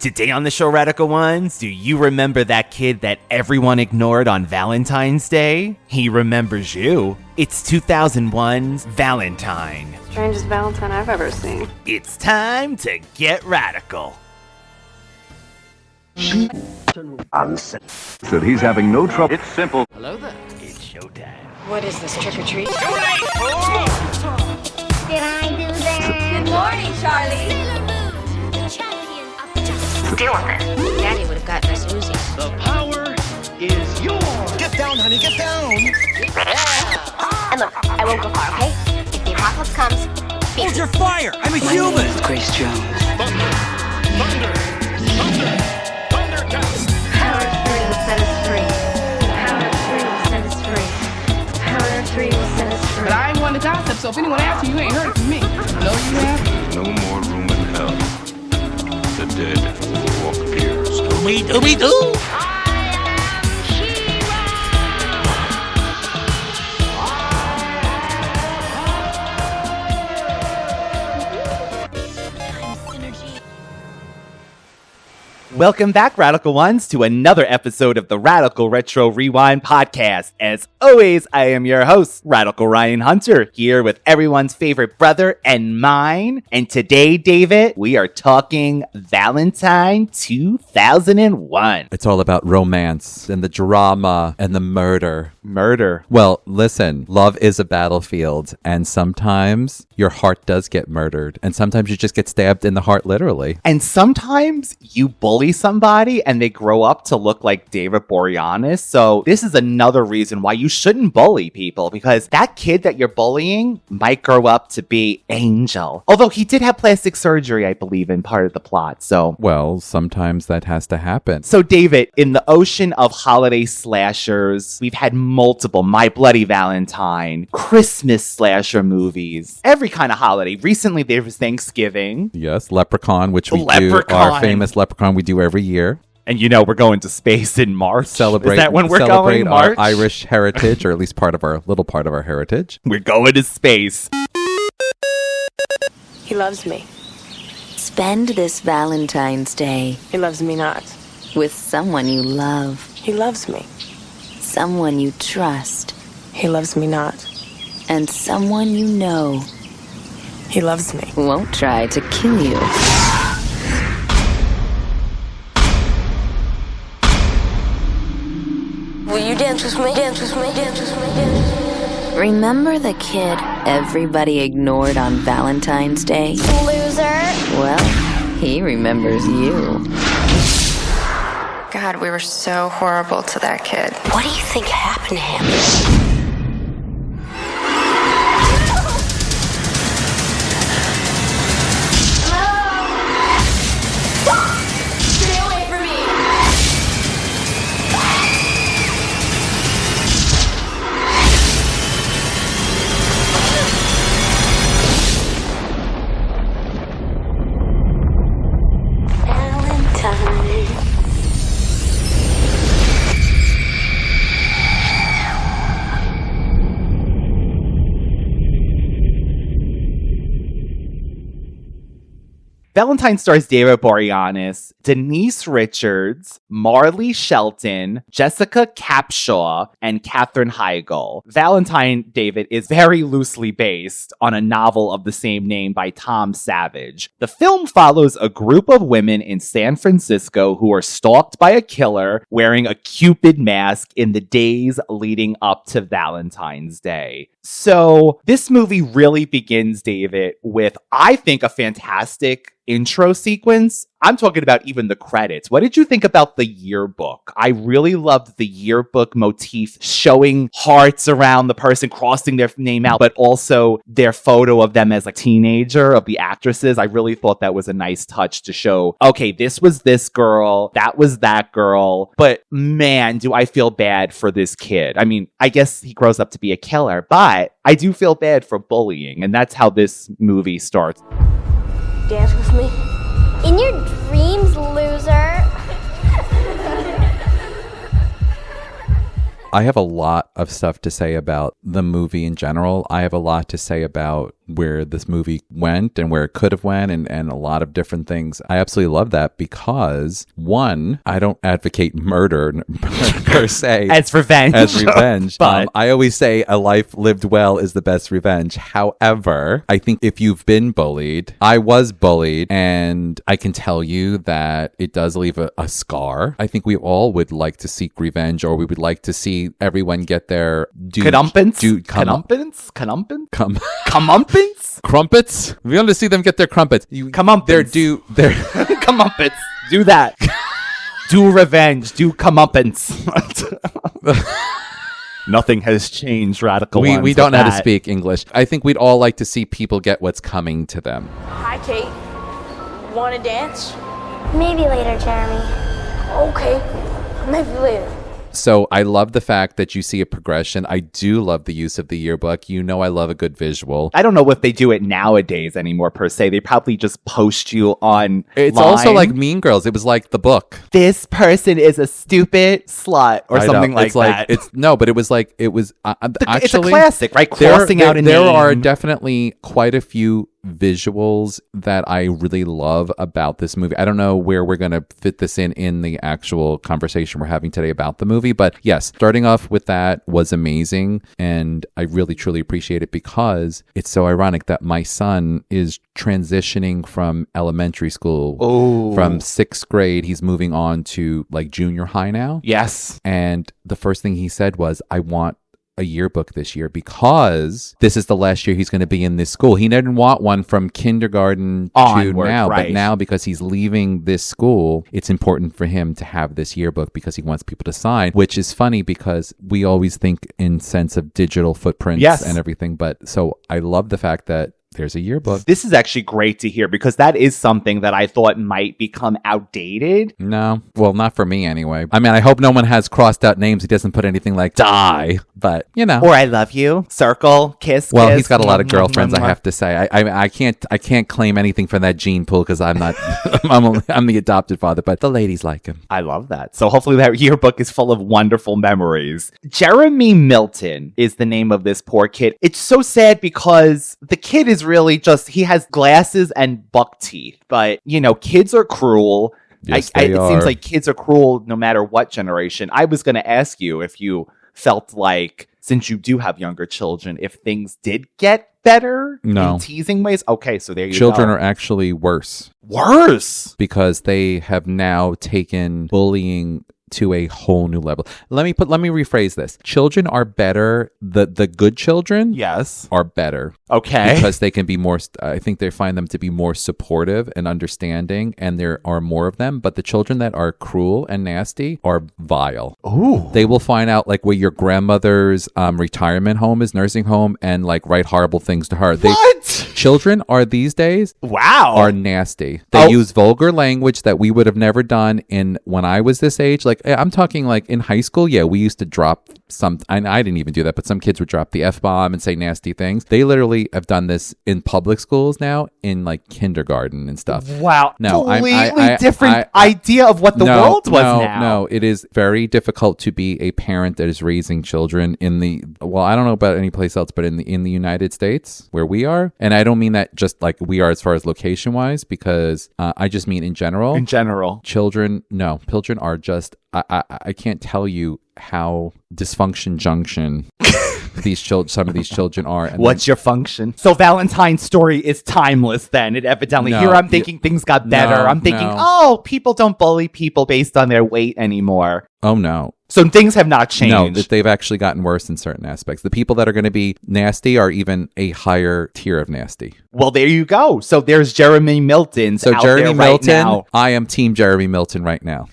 Today on the show, Radical Ones, do you remember that kid that everyone ignored on Valentine's Day? He remembers you. It's 2001's Valentine. Strangest Valentine I've ever seen. It's time to get radical. Said he's having no trouble. It's simple. Hello there. It's showtime. What is this, trick or treat? Did I do that? Good morning, Charlie. Deal with it. Daddy would have gotten us Uzis. The power is yours. Get down, honey, get down. And look, I won't go far, okay? If the apocalypse comes, Hold your fire! I'm a human! Grace Jones. Thunder, Thundercats. Power of 3 will set us free. Power of 3 will set us free. Power of 3 will set us free. But I ain't one to gossip, so if anyone asks you, you ain't heard it from me. No, you have. No more room in hell. The dead walk here. Ooby-dooby-doo! Welcome back, Radical Ones, to another episode of the Radical Retro Rewind podcast. As always, I am your host, Radical Ryan Hunter, here with everyone's favorite brother and mine. And today, David, we are talking Valentine 2001. It's all about romance and the drama and the murder. Murder. Well, listen, love is a battlefield, and sometimes your heart does get murdered, and sometimes you just get stabbed in the heart, literally. And sometimes you bully somebody and they grow up to look like David Boreanaz. So this is another reason why you shouldn't bully people, because that kid that you're bullying might grow up to be Angel. Although he did have plastic surgery, I believe, in part of the plot. So, well, sometimes that has to happen. So David, in the ocean of holiday slashers, we've had multiple My Bloody Valentine, Christmas slasher movies, every kind of holiday. Recently there was Thanksgiving. Yes, Leprechaun, which we do, our famous Leprechaun we do every year. And you know we're going to space in March. Celebrate, is that when we're celebrate going, our March? Irish heritage, or at least part of our heritage. We're going to space. He loves me. Spend this Valentine's Day He loves me not. with someone you love, He loves me. someone you trust, He loves me not. and someone you know He loves me. won't try to kill you. Will you dance with me? Dance with me? Dance with me? Dance with me? Remember the kid everybody ignored on Valentine's Day? Loser. Well, he remembers you. God, we were so horrible to that kid. What do you think happened to him? Stay away from me. Valentine. Valentine stars David Boreanaz, Denise Richards, Marley Shelton, Jessica Capshaw, and Katherine Heigl. Valentine, David, is very loosely based on a novel of the same name by Tom Savage. The film follows a group of women in San Francisco who are stalked by a killer wearing a Cupid mask in the days leading up to Valentine's Day. So this movie really begins, David, with, I think, a fantastic intro sequence. I'm talking about even the credits. What did you think about the yearbook? I really loved the yearbook motif, showing hearts around the person crossing their name out, but also their photo of them as a teenager, of the actresses. I really thought that was a nice touch to show, okay, this was this girl, that was that girl, but man, do I feel bad for this kid. I mean, I guess he grows up to be a killer, but I do feel bad for bullying, and that's how this movie starts. Dance with me. In your dreams, loser. I have a lot of stuff to say about the movie in general. I have a lot to say about where this movie went and where it could have went and a lot of different things. I absolutely love that because, one, I don't advocate murder per se. As revenge. But I always say a life lived well is the best revenge. However, I think if you've been bullied, I was bullied, and I can tell you that it does leave a scar. I think we all would like to seek revenge, or we would like to see everyone get their comeuppance. Crumpets. We want to see them get their crumpets. Their comeuppance. Do that. Do revenge. Do comeuppance. Nothing has changed, radical. We don't know how to speak English. I think we'd all like to see people get what's coming to them. Hi, Kate. Want to dance? Maybe later, Jeremy. Okay. Maybe later. So I love the fact that you see a progression. I do love the use of the yearbook. You know I love a good visual. I don't know if they do it nowadays anymore, per se. They probably just post you on. It's also like Mean Girls. It was like the book. This person is a stupid slut or something like that. But it was like, it was actually. It's a classic, right? Crossing out a name. There are definitely quite a few visuals that I really love about this movie. I don't know where we're going to fit this in the actual conversation we're having today about the movie, but yes, starting off with that was amazing, and I really truly appreciate it because it's so ironic that my son is transitioning from elementary school. From 6th grade, he's moving on to like junior high now. Yes. And the first thing he said was, I want a yearbook this year because this is the last year he's going to be in this school. He didn't want one from kindergarten to now, right. But now because he's leaving this school, it's important for him to have this yearbook because he wants people to sign, which is funny because we always think in sense of digital footprints and everything. But so I love the fact that there's a yearbook. This is actually great to hear because that is something that I thought might become outdated. No. Well, not for me anyway. I mean, I hope no one has crossed out names. He doesn't put anything like die, but you know. Or I love you, circle, kiss, well, kiss. He's got a lot of girlfriends, I have to say. I can't claim anything from that gene pool because I'm not, I'm the adopted father, but the ladies like him. I love that. So hopefully that yearbook is full of wonderful memories. Jeremy Milton is the name of this poor kid. It's so sad because the kid is really just, he has glasses and buck teeth, but you know, kids are cruel. Yes, it seems like kids are cruel no matter what generation. I was going to ask you if you felt like, since you do have younger children, if things did get better in teasing ways. Okay, so there you go. Children are actually worse. Worse? Because they have now taken bullying to a whole new level. Let me rephrase this. Children are better. The good children, yes, are better. Okay, because they can be more. I think they find them to be more supportive and understanding, and there are more of them. But the children that are cruel and nasty are vile. Ooh, they will find out like where your grandmother's retirement home is, nursing home, and like write horrible things to her. Children are these days, are nasty. They use vulgar language that we would have never done when I was this age. Like I'm talking like in high school, we used to drop I didn't even do that, but some kids would drop the F-bomb and say nasty things. They literally have done this in public schools now, in like kindergarten and stuff. Wow. No, completely different idea of what the world was now. No, it is very difficult to be a parent that is raising children I don't know about any place else, but in the United States where we are. And I don't mean that just like we are as far as location wise, because I just mean in general. In general. Children are just, I can't tell you how dysfunction junction some of these children are. And what's your function? So Valentine's story is timeless then. It evidently, here I'm thinking things got better. I'm thinking, people don't bully people based on their weight anymore. Oh no. So things have not changed. No, that they've actually gotten worse in certain aspects. The people that are going to be nasty are even a higher tier of nasty. Well, there you go. So there's Jeremy Milton. So Jeremy Milton, I am team Jeremy Milton right now.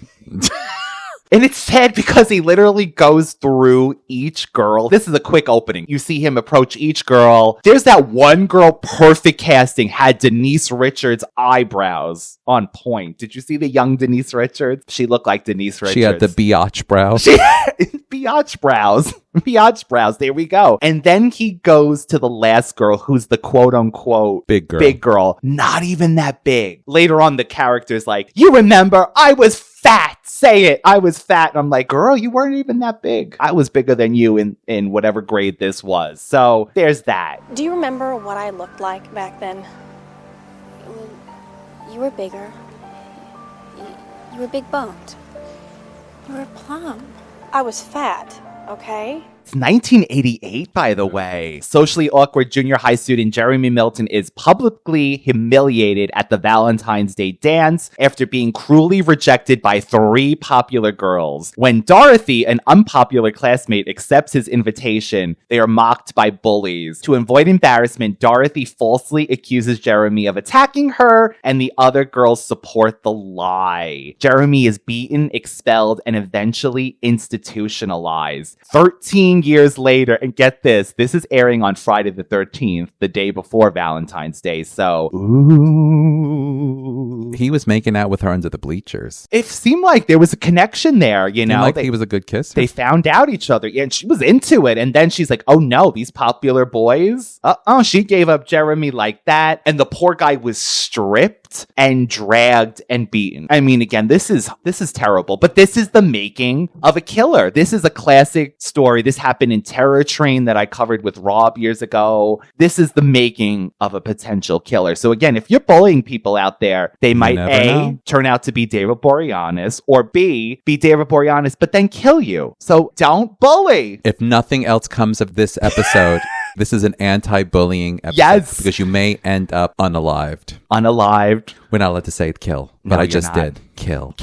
And it's sad because he literally goes through each girl. This is a quick opening. You see him approach each girl. There's that one girl, perfect casting, had Denise Richards' eyebrows on point. Did you see the young Denise Richards? She looked like Denise Richards. She had the biatch brows. Biatch brows. Biatch brows. There we go. And then he goes to the last girl, who's the quote-unquote big girl. Not even that big. Later on, the character's like, you remember, I was fat. Say it. I was fat. And I'm like, girl, you weren't even that big. I was bigger than you in whatever grade this was. So there's that. Do you remember what I looked like back then? You were bigger. You were big boned. You were plump. I was fat, okay? It's 1988, by the way. Socially awkward junior high student Jeremy Milton is publicly humiliated at the Valentine's Day dance after being cruelly rejected by 3 popular girls. When Dorothy, an unpopular classmate, accepts his invitation, they are mocked by bullies. To avoid embarrassment, Dorothy falsely accuses Jeremy of attacking her, and the other girls support the lie. Jeremy is beaten, expelled, and eventually institutionalized. 13 years later, and get this is airing on Friday the 13th, the day before Valentine's Day, so ooh. He was making out with her under the bleachers. It seemed like there was a connection there, you know? He was a good kisser. They found out each other, and she was into it, and then she's like, oh no, these popular boys? She gave up Jeremy like that, and the poor guy was stripped and dragged and beaten. I mean, again, this is terrible, but this is the making of a killer. This is a classic story. This happened in Terror Train that I covered with Rob years ago. This is the making of a potential killer. So again, if you're bullying people out there, they might A, turn out to be David Boreanaz, or B, be David Boreanaz, but then kill you. So don't bully. If nothing else comes of this episode, this is an anti-bullying episode. Yes. Because you may end up unalived. Unalived. We're not allowed to say kill, but No, I just you're not. did. Kill.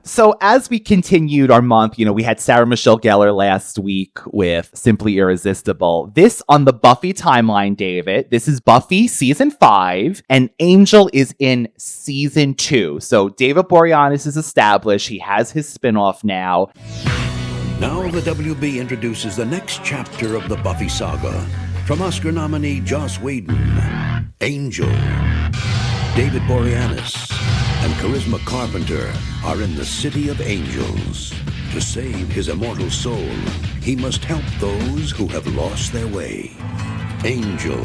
So as we continued our month, we had Sarah Michelle Gellar last week with Simply Irresistible. This on the Buffy timeline, David. This is Buffy season 5, and Angel is in season 2. So David Boreanaz is established. He has his spinoff now. Now the WB introduces the next chapter of the Buffy saga. From Oscar nominee Joss Whedon, Angel. David Boreanaz and Charisma Carpenter are in the City of Angels. To save his immortal soul, he must help those who have lost their way. Angel.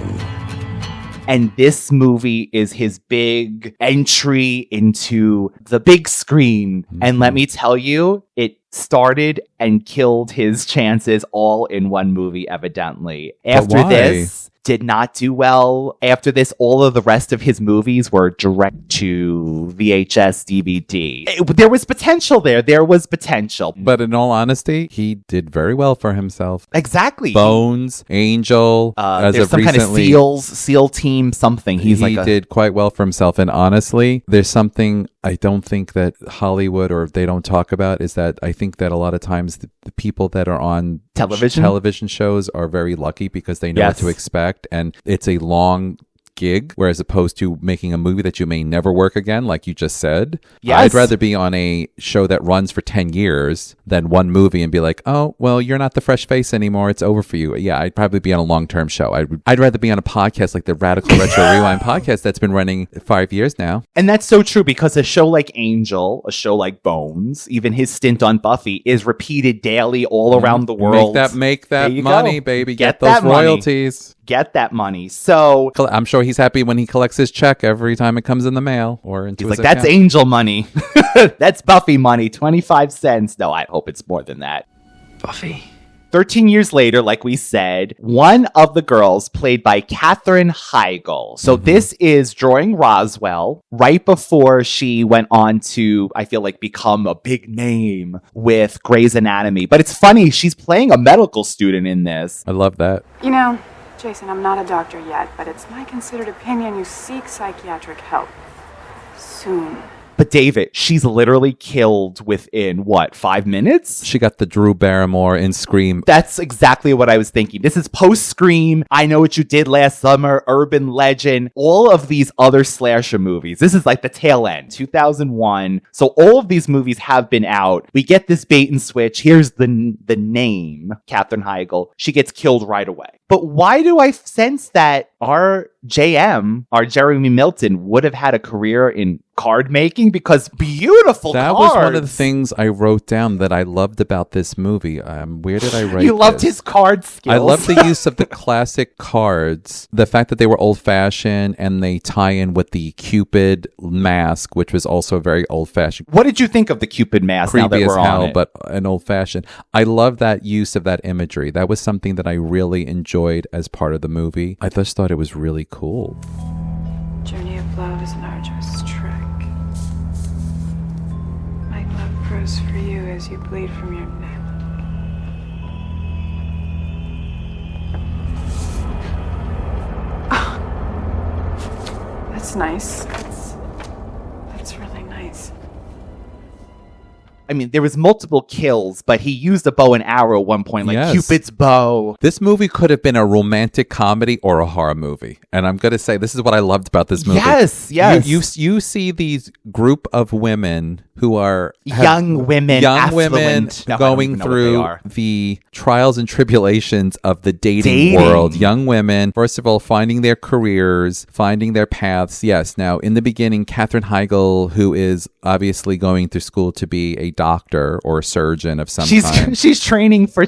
And this movie is his big entry into the big screen. Mm-hmm. And let me tell you, it started and killed his chances all in one movie, evidently. After this, did not do well. After this, all of the rest of his movies were direct to VHS, DVD. There was potential there. There was potential. But in all honesty, he did very well for himself. Exactly. Bones, Angel, as there's of some recently, kind of SEAL team, something. He did quite well for himself. And honestly, there's something I don't think that Hollywood or they don't talk about is that I think that a lot of times the people that are on television shows are very lucky because they know what to expect. And it's a long gig, whereas opposed to making a movie that you may never work again, like you just said. Yes. I'd rather be on a show that runs for 10 years than one movie and be like, oh, well, you're not the fresh face anymore. It's over for you. Yeah, I'd probably be on a long-term show. I'd rather be on a podcast like the Radical Retro Rewind podcast that's been running 5 years now. And that's so true because a show like Angel, a show like Bones, even his stint on Buffy is repeated daily all around the world. Make that money, baby. Get those that royalties. Get that money. So I'm sure he's happy when he collects his check every time it comes in the mail or into his account. That's Angel money. That's Buffy money. 25 cents. No, I hope it's more than that. Buffy. 13 years later, like we said, one of the girls played by Katherine Heigl. So this is during Roswell, right before she went on to, I feel like, become a big name with Grey's Anatomy. But it's funny, she's playing a medical student in this. I love that. You know, Jason, I'm not a doctor yet, but it's my considered opinion you seek psychiatric help. Soon. But David, she's literally killed within, 5 minutes? She got the Drew Barrymore in Scream. That's exactly what I was thinking. This is post-Scream, I Know What You Did Last Summer, Urban Legend, all of these other slasher movies. This is like the tail end, 2001. So all of these movies have been out. We get this bait and switch. Here's the name, Katherine Heigl. She gets killed right away. But why do I sense that our JM, our Jeremy Milton, would have had a career in card making? Because beautiful that cards. was one of the things I wrote down that I loved about this movie. Where did I write You loved this? his card skills. I love the use of the classic cards, the fact that they were old-fashioned and they tie in with the Cupid mask, which was also very old-fashioned. What did you think of the Cupid mask now that Creepy as we're on hell, it? but an old-fashioned. I love that use of that imagery. That was something that I really enjoyed as part of the movie. I just thought it was really cool. Journey of love is an arduous trek. My love grows for you as you bleed from your neck. That's nice. That's really nice. I mean, there was multiple kills, but he used a bow and arrow at one point, like Yes. Cupid's bow. This movie could have been a romantic comedy or a horror movie. And I'm going to say this is what I loved about this movie. Yes. You see these group of women who are Young women No, I don't going even know what they through are. the trials and tribulations of the dating world. Young women, first of all, finding their careers, finding their paths. Yes. Now, in the beginning, Katherine Heigl, who is obviously going through school to be a doctor or a surgeon of some kind. She's training for.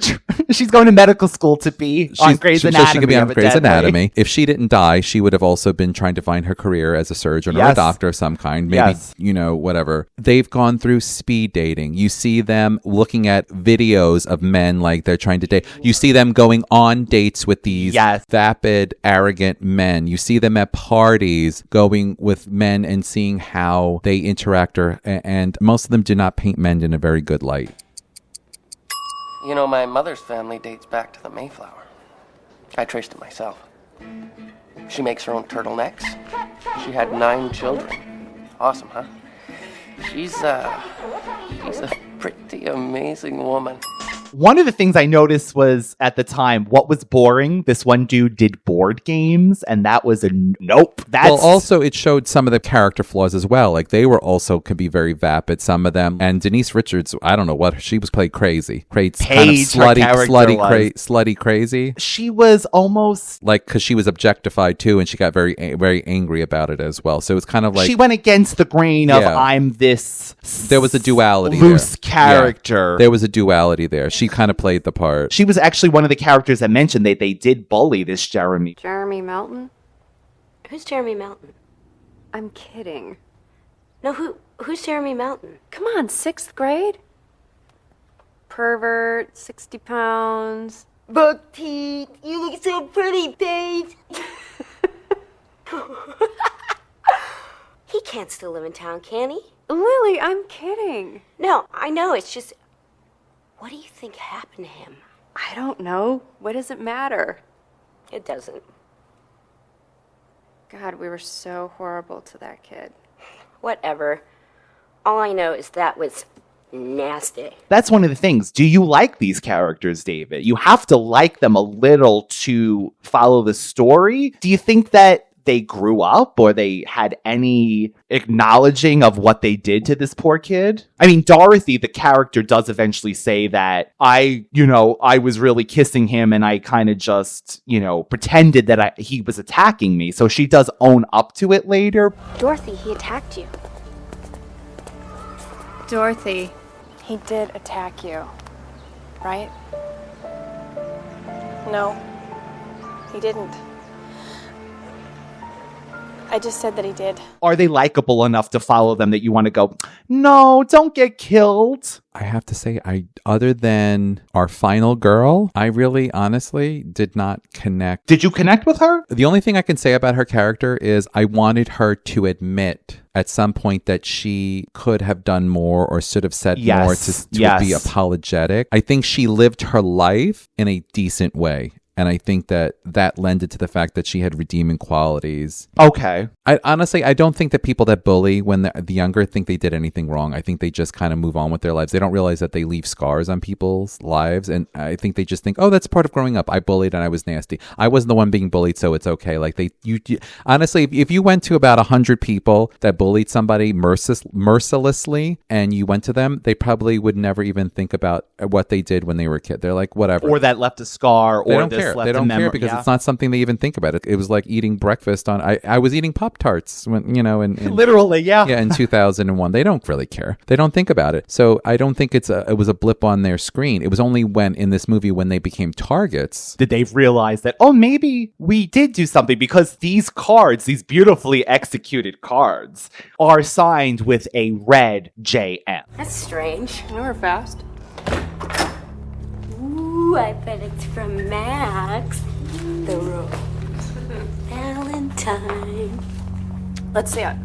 She's going to medical school to be on Grey's Anatomy. So she could be on Grey's evidently. Anatomy. If she didn't die, she would have also been trying to find her career as a surgeon or a Yes. doctor of some kind. Maybe, whatever. They've gone through speed dating. You see them looking at videos of men like they're trying to date. You see them going on dates with these vapid, arrogant men. You see them at parties going with men and seeing how they interact. And most of them do not paint men in a very good light. You know, my mother's family dates back to the Mayflower. I traced it myself. She makes her own turtlenecks. She had 9 children. Awesome, huh? She's a pretty amazing woman. One of the things I noticed was at the time, what was boring? This one dude did board games, and that was a nope. Well, also it showed some of the character flaws as well. Like they were also could be very vapid, some of them. And Denise Richards, I don't know what she was played crazy, kind of slutty crazy. She was almost like because she was objectified too, and she got very very angry about it as well. So it's kind of like she went against the grain of I'm this. There was a duality, loose character. Yeah, there was a duality there. She kind of played the part. She was actually one of the characters that mentioned that they did bully this Jeremy. Jeremy Melton? Who's Jeremy Melton? I'm kidding. No, who's Jeremy Melton? Come on, 6th grade? Pervert, 60 pounds. Buck teeth, you look so pretty, babe. He can't still live in town, can he? Lily, I'm kidding. No, I know, it's just... What do you think happened to him? I don't know. What does it matter? It doesn't. God, we were so horrible to that kid. Whatever. All I know is that was nasty. That's one of the things. Do you like these characters, David? You have to like them a little to follow the story. Do you think that they grew up or they had any acknowledging of what they did to this poor kid? I mean, Dorothy, the character, does eventually say that I was really kissing him and I kind of just, pretended that he was attacking me. So she does own up to it later. Dorothy, he attacked you. Dorothy, he did attack you, right? No, he didn't. I just said that he did. Are they likable enough to follow them that you want to go, no, don't get killed? I have to say, other than our final girl, I really honestly did not connect. Did you connect with her? The only thing I can say about her character is I wanted her to admit at some point that she could have done more or should have said more to be apologetic. I think she lived her life in a decent way. And I think that lended to the fact that she had redeeming qualities. Okay. I don't think that people that bully when the younger think they did anything wrong. I think they just kind of move on with their lives. They don't realize that they leave scars on people's lives. And I think they just think, oh, that's part of growing up. I bullied and I was nasty. I wasn't the one being bullied, so it's okay. Like honestly, if you went to about 100 people that bullied somebody mercilessly and you went to them, they probably would never even think about what they did when they were a kid. They're like, whatever. Or that left a scar. They or don't this care. care. left They in don't care memory. because Yeah. it's not something they even think about. It was like eating breakfast on. I was eating Pop-Tarts when in Literally, yeah. Yeah, in 2001. They don't really care. They don't think about it. So I don't think it was a blip on their screen. It was only when in this movie when they became targets did they realize that, oh, maybe we did do something, because these cards, these beautifully executed cards, are signed with a red JM. That's strange. I know we're fast. Ooh, I bet it's from Max. The rose. Valentine. Let's see it.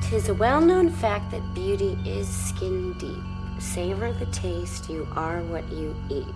Tis a well-known fact that beauty is skin deep. Savor the taste, you are what you eat.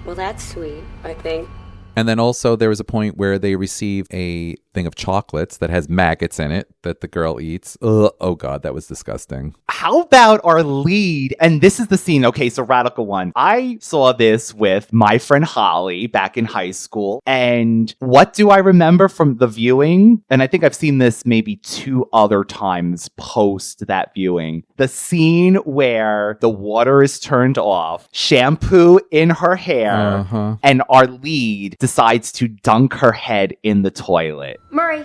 Well, that's sweet, I think. And then also there was a point where they receive a thing of chocolates that has maggots in it that the girl eats. Ugh, oh God, that was disgusting. How about our lead? And this is the scene. Okay, so radical one. I saw this with my friend Holly back in high school. And what do I remember from the viewing? And I think I've seen this maybe 2 other times post that viewing. The scene where the water is turned off, shampoo in her hair, and our lead decides to dunk her head in the toilet. Murray,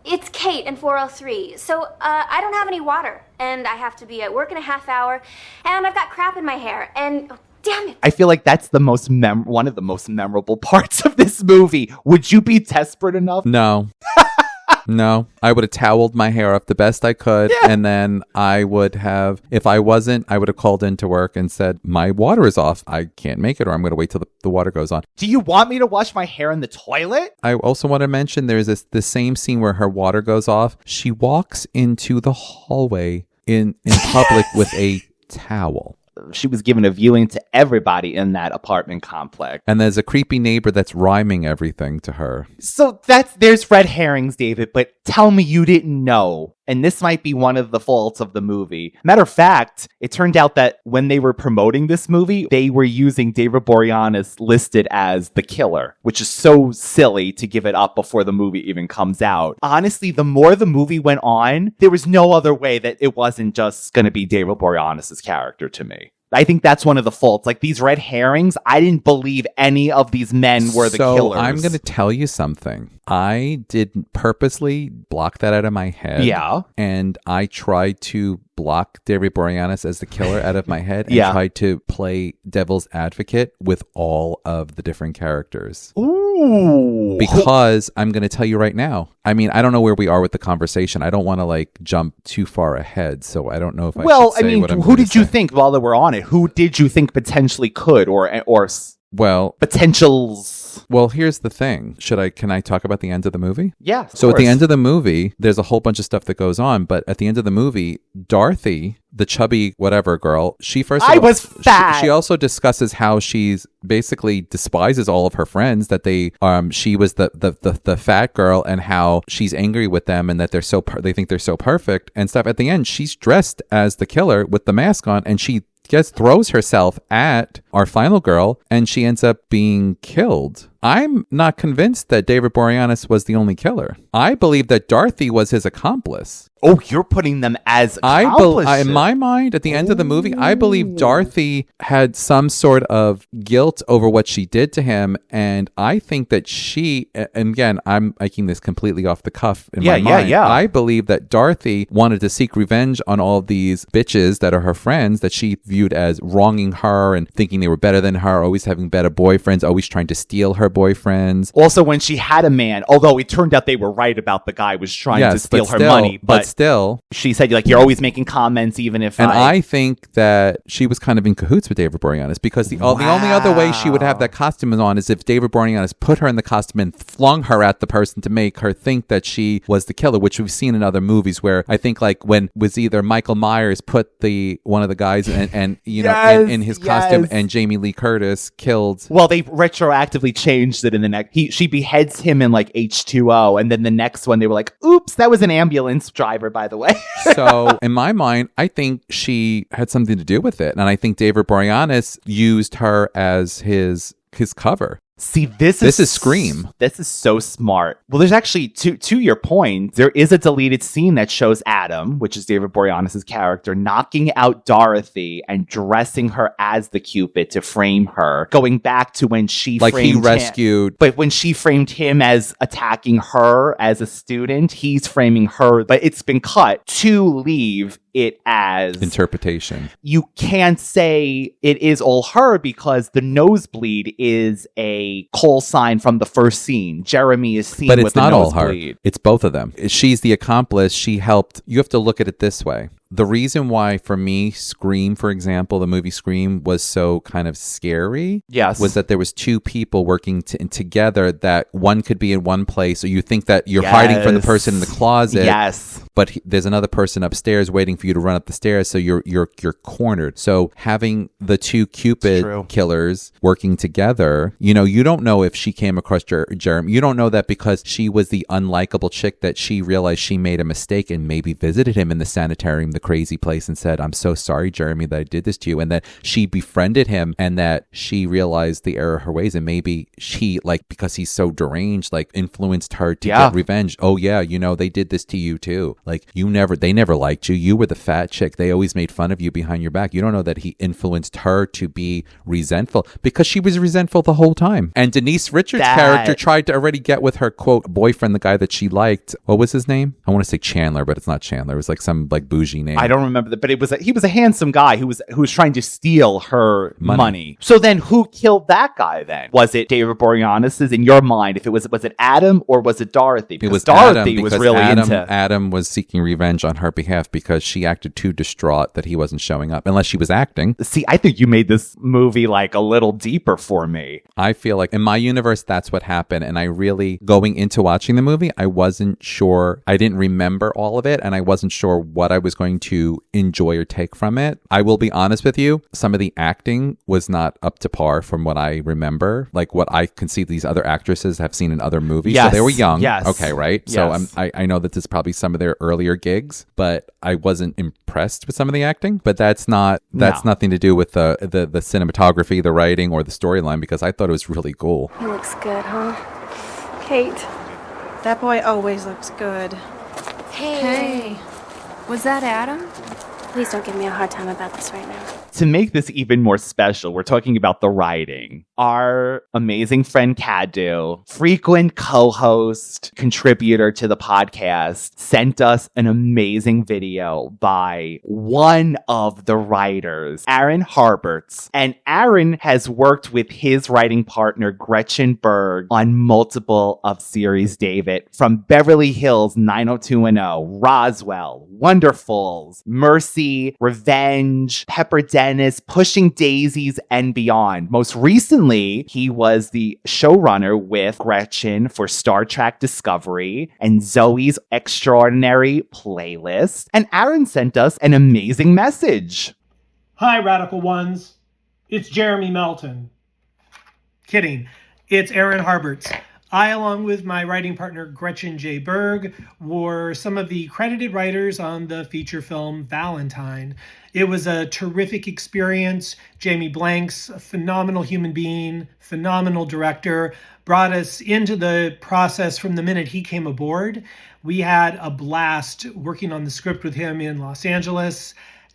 it's Kate in 403. So, I don't have any water, and I have to be at work in a half hour, and I've got crap in my hair, and damn it. I feel like that's the most one of the most memorable parts of this movie. Would you be desperate enough? No. No, I would have toweled my hair up the best I could. Yeah. And then I would have, if I wasn't, I would have called into work and said, my water is off. I can't make it, or I'm going to wait till the water goes on. Do you want me to wash my hair in the toilet? I also want to mention there's the same scene where her water goes off. She walks into the hallway in public with a towel. She was giving a viewing to everybody in that apartment complex. And there's a creepy neighbor that's rhyming everything to her. So there's red herrings, David, but tell me you didn't know. And this might be one of the faults of the movie. Matter of fact, it turned out that when they were promoting this movie, they were using David Boreanaz listed as the killer, which is so silly to give it up before the movie even comes out. Honestly, the more the movie went on, there was no other way that it wasn't just going to be David Boreanaz's character to me. I think that's one of the faults. Like these red herrings, I didn't believe any of these men were the killers. So I'm going to tell you something. I didn't purposely block that out of my head. Yeah. And I tried to block David Boreanaz as the killer out of my head and tried to play devil's advocate with all of the different characters. Ooh. Because I'm going to tell you right now. I mean, I don't know where we are with the conversation. I don't want to like jump too far ahead, so I don't know if I should say what I'm who did you say. think while they were on it? Who did you think potentially could or potentials? Well, here's the thing. Can I talk about the end of the movie? Yeah. So at the end of the movie, there's a whole bunch of stuff that goes on, but at the end of the movie, Dorothy, the chubby whatever girl, she was fat. She also discusses how she's basically despises all of her friends, that she was the fat girl, and how she's angry with them and that they think they're so perfect and stuff. At the end, she's dressed as the killer with the mask on, and she throws herself at our final girl, and she ends up being killed. I'm not convinced that David Boreanaz was the only killer. I believe that Dorothy was his accomplice. Oh, you're putting them as accomplices. In my mind, at the end of the movie, I believe Dorothy had some sort of guilt over what she did to him, and I think that she, and again, I'm making this completely off the cuff in my mind. I believe that Dorothy wanted to seek revenge on all these bitches that are her friends that she viewed as wronging her and thinking they were better than her, always having better boyfriends, always trying to steal her boyfriends. Also, when she had a man, although it turned out they were right about the guy was trying to steal her money, but still, she said, like, you're always making comments, even if I think that she was kind of in cahoots with David Boreanaz, because the only other way she would have that costume on is if David Boreanaz put her in the costume and flung her at the person to make her think that she was the killer, which we've seen in other movies where I think like when was either Michael Myers put one of the guys and in his costume, and Jamie Lee Curtis killed. Well, they retroactively changed it in the next. She beheads him in like H2O, and then the next one they were like, "Oops, that was an ambulance driver, by the way." So in my mind, I think she had something to do with it, and I think David Boreanaz used her as his cover. See, this is Scream. This is so smart. Well, there's actually, to your point, there is a deleted scene that shows Adam, which is David Boreanaz' character, knocking out Dorothy and dressing her as the Cupid to frame her, going back to when she like framed he rescued. But when she framed him as attacking her as a student, he's framing her. But it's been cut to leave it as interpretation. You can't say it is all her because the nosebleed is a call sign from the first scene. Jeremy is seen but it's with the not all nosebleed. her. It's both of them. She's the accomplice. She helped. You have to look at it this way. The reason why, for me, Scream, for example, the movie Scream was so kind of scary, was that there was two people working together that one could be in one place, so you think that you're hiding from the person in the closet. Yes. But there's another person upstairs waiting for you to run up the stairs, so you're cornered. So having the two Cupid killers working together, you don't know if she came across Jeremy. You don't know that because she was the unlikable chick that she realized she made a mistake and maybe visited him in the sanitarium, the crazy place, and said, "I'm so sorry, Jeremy, that I did this to you," and that she befriended him and that she realized the error of her ways, and maybe she, because he's so deranged, influenced her to get revenge. Oh yeah, they did this to you too. They never liked you. You were the fat chick. They always made fun of you behind your back. You don't know that he influenced her to be resentful because she was resentful the whole time. And Denise Richards' character tried to already get with her, quote, boyfriend, the guy that she liked. What was his name? I want to say Chandler, but it's not Chandler. It was some bougie name. I don't remember that, but he was a handsome guy who was trying to steal her money. So then who killed that guy then? Was it David Boreanaz in your mind? If it was it Adam or was it Dorothy? Because Dorothy was really Adam was seeking revenge on her behalf because she acted too distraught that he wasn't showing up, unless she was acting. See, I think you made this movie a little deeper for me. I feel like in my universe, that's what happened. And I really, going into watching the movie, I wasn't sure. I didn't remember all of it, and I wasn't sure what I was going to enjoy or take from it. I will be honest with you. Some of the acting was not up to par from what I remember, what I can see these other actresses have seen in other movies. Yes. So they were young. Yes. Okay, right? Yes. So I know that this is probably some of their earlier gigs, but I wasn't impressed with some of the acting. But that's nothing to do with the cinematography, the writing, or the storyline, because I thought it was really cool. He looks good, huh? Kate, that boy always looks good. Hey. Was that Adam? Please don't give me a hard time about this right now. To make this even more special, we're talking about the writing. Our amazing friend Cadu, frequent co-host, contributor to the podcast, sent us an amazing video by one of the writers, Aaron Harberts. And Aaron has worked with his writing partner, Gretchen Berg, on multiple of series David, from Beverly Hills 90210, Roswell, Wonderfuls, Mercy, Revenge, Pepper Dennis, Pushing Daisies, and beyond. Most recently, he was the showrunner with Gretchen for Star Trek Discovery and Zoe's Extraordinary Playlist. And Aaron sent us an amazing message. Hi, Radical Ones. It's Jeremy Melton. Kidding. It's Aaron Harberts. I, along with my writing partner Gretchen J. Berg, were some of the credited writers on the feature film Valentine. It was a terrific experience. Jamie Blanks, a phenomenal human being, phenomenal director, brought us into the process from the minute he came aboard. We had a blast working on the script with him in Los Angeles,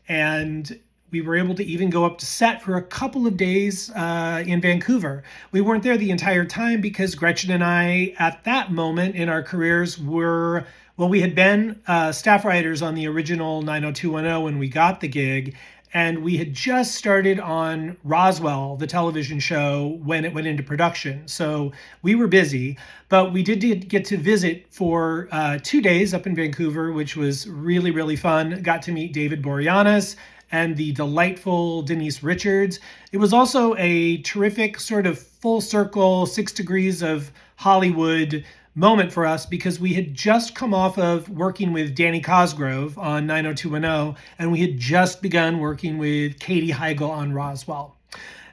and we were able to even go up to set for a couple of days in Vancouver. We weren't there the entire time because Gretchen and I, at that moment in our careers, we had been staff writers on the original 90210 when we got the gig, and we had just started on Roswell, the television show, when it went into production. So we were busy, but we did get to visit for 2 days up in Vancouver, which was really, really fun. Got to meet David Boreanaz and the delightful Denise Richards. It was also a terrific sort of full circle 6 degrees of Hollywood moment for us because we had just come off of working with Danny Cosgrove on 90210, and we had just begun working with Katie Heigl on Roswell.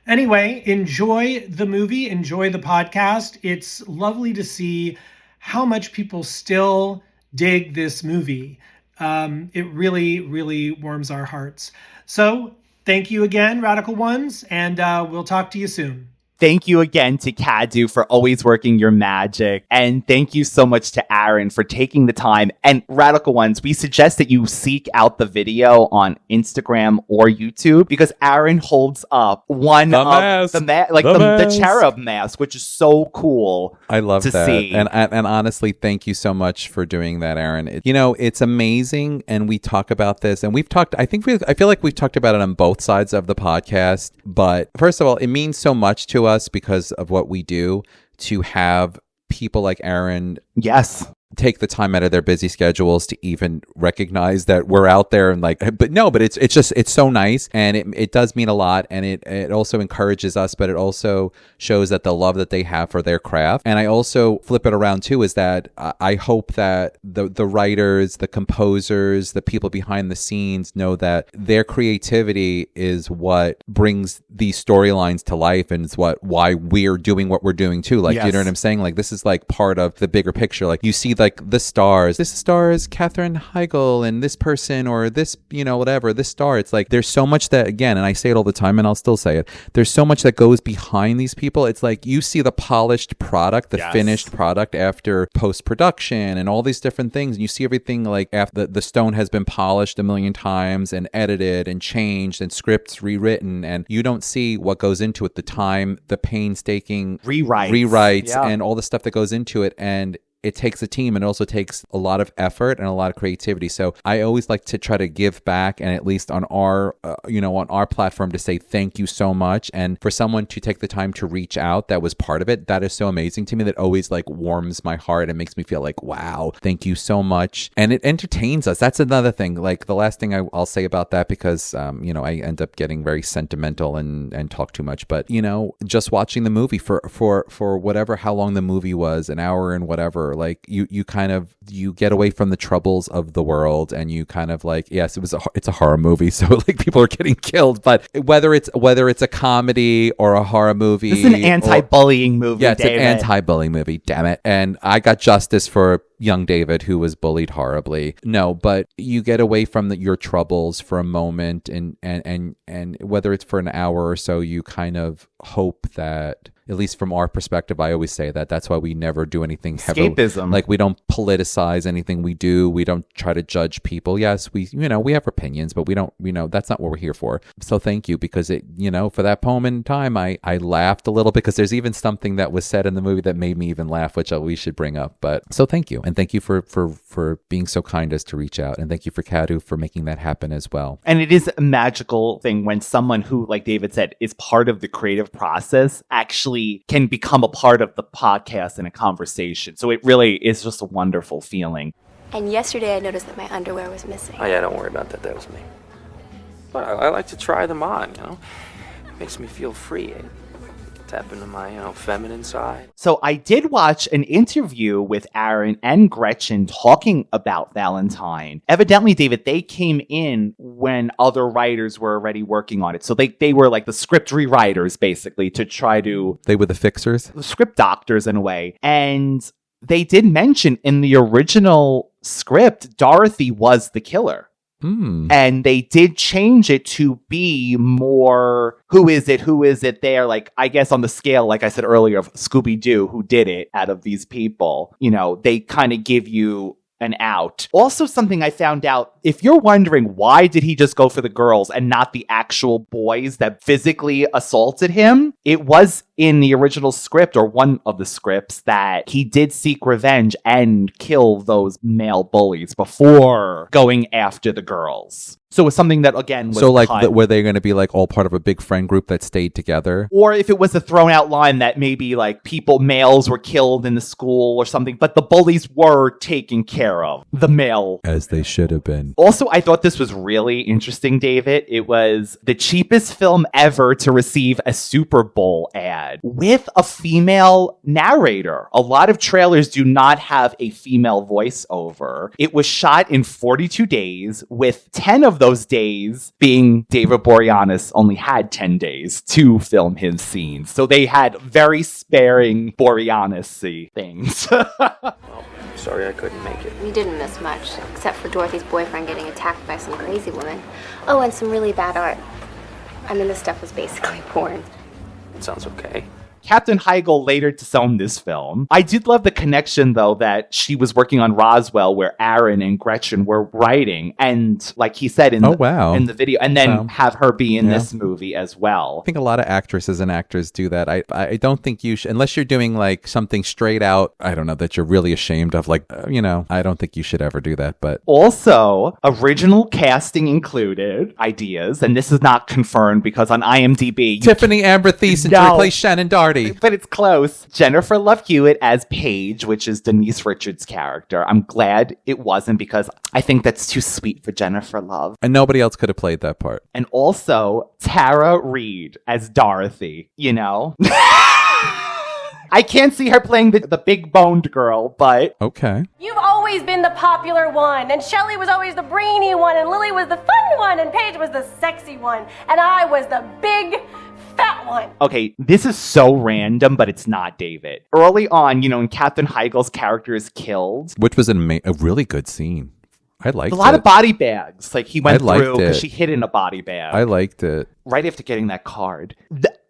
Anyway, enjoy the movie, enjoy the podcast. It's lovely to see how much people still dig this movie. It really, really warms our hearts. So thank you again, Radical Ones, and we'll talk to you soon. Thank you again to Cadu for always working your magic. And thank you so much to Aaron for taking the time. And Radical Ones, we suggest that you seek out the video on Instagram or YouTube because Aaron holds up one of the cherub mask, which is so cool. I love to that. see. And honestly, thank you so much for doing that, Aaron. It's amazing. And we talk about this and I feel like we've talked about it on both sides of the podcast. But first of all, it means so much to us because of what we do to have people like Aaron. Yes. Take the time out of their busy schedules to even recognize that we're out there and but it's so nice and it does mean a lot and it also encourages us, but it also shows that the love that they have for their craft. And I also flip it around too, is that I hope that the writers, the composers, the people behind the scenes know that their creativity is what brings these storylines to life and it's why we're doing what we're doing too. Like, yes. You know what I'm saying? Like, this is like part of the bigger picture. Like, you see like the stars. This stars Katherine Heigl and this person or this, whatever, this star. It's like there's so much that, again, and I say it all the time and I'll still say it, there's so much that goes behind these people. It's like you see the polished product, the finished product after post-production and all these different things. And you see everything like after the stone has been polished a million times and edited and changed and scripts rewritten. And you don't see what goes into it, the time, the painstaking rewrites and all the stuff that goes into it. And it takes a team and it also takes a lot of effort and a lot of creativity. So I always like to try to give back and at least on our, on our platform to say thank you so much. And for someone to take the time to reach out that was part of it, that is so amazing to me. That always like warms my heart and makes me feel like, wow, thank you so much. And it entertains us. That's another thing. Like the last thing I'll say about that, because, I end up getting very sentimental and talk too much. But, just watching the movie for whatever, how long the movie was, an hour and whatever, like you get away from the troubles of the world and you kind of like, yes, it's a horror movie, so like people are getting killed, but whether it's a comedy or a horror movie, this is an anti-bullying movie. Yeah, it's an anti-bullying movie, damn it. And I got justice for young David, who was bullied horribly. No, but you get away from your troubles for a moment and whether it's for an hour or so, you kind of hope that, at least from our perspective, I always say that's why we never do anything heavy. Escapism. Like, we don't politicize anything we do. We don't try to judge people. Yes, we have opinions, but we don't, that's not what we're here for. So thank you, because it, for that moment in time, I laughed a little bit, because there's even something that was said in the movie that made me even laugh, which we should bring up. But so thank you. And thank you for being so kind as to reach out. And thank you for Cadu for making that happen as well. And it is a magical thing when someone who, like David said, is part of the creative process actually can become a part of the podcast and a conversation. So it really is just a wonderful feeling. And yesterday I noticed that my underwear was missing. Oh yeah, don't worry about that. That was me. But I like to try them on, It makes me feel free. Tap into my, feminine side. So I did watch an interview with Aaron and Gretchen talking about Valentine. Evidently, David, they came in when other writers were already working on it. So they were like the script rewriters, basically, to try to... They were the fixers? The script doctors, in a way. And they did mention in the original script, Dorothy was the killer. And they did change it to be more, who is it there? Like, I guess on the scale, like I said earlier, of Scooby-Doo, who did it out of these people, they kind of give you an out. Also, something I found out, if you're wondering why did he just go for the girls and not the actual boys that physically assaulted him, it was in the original script, or one of the scripts, that he did seek revenge and kill those male bullies before going after the girls. So it was something that, again, was so like, were they going to be like all part of a big friend group that stayed together? Or if it was a thrown out line that maybe like males were killed in the school or something, but the bullies were taken care of, the male. As they should have been. Also, I thought this was really interesting, David. It was the cheapest film ever to receive a Super Bowl ad with a female narrator. A lot of trailers do not have a female voiceover. It was shot in 42 days, with 10 of those days being David Boreanaz only had 10 days to film his scenes. So they had very sparing Boreanaz-y things. Sorry I couldn't make it. We didn't miss much, except for Dorothy's boyfriend getting attacked by some crazy woman. Oh, and some really bad art. I mean, this stuff was basically porn. It sounds okay. Captain Heigl later disowned this film. I did love the connection, though, that she was working on Roswell, where Aaron and Gretchen were writing, and like he said in the video, and then have her be in this movie as well. I think a lot of actresses and actors do that. I don't think you should, unless you're doing like something straight out, I don't know, that you're really ashamed of, like, I don't think you should ever do that. But also, original casting included ideas, and this is not confirmed because on IMDb, Tiffany Amber Thiessen to replace Shannon Doherty. But it's close. Jennifer Love Hewitt as Paige, which is Denise Richards' character. I'm glad it wasn't because I think that's too sweet for Jennifer Love. And nobody else could have played that part. And also Tara Reid as Dorothy, I can't see her playing the big boned girl, but... Okay. You've always been the popular one, and Shelley was always the brainy one, and Lily was the fun one, and Paige was the sexy one, and I was the big, fat one. Okay, this is so random, but it's not, David. Early on, when Katherine Heigl's character is killed... Which was a really good scene. I liked it. A lot of body bags. Like, he went through because she hid in a body bag. I liked it. Right after getting that card.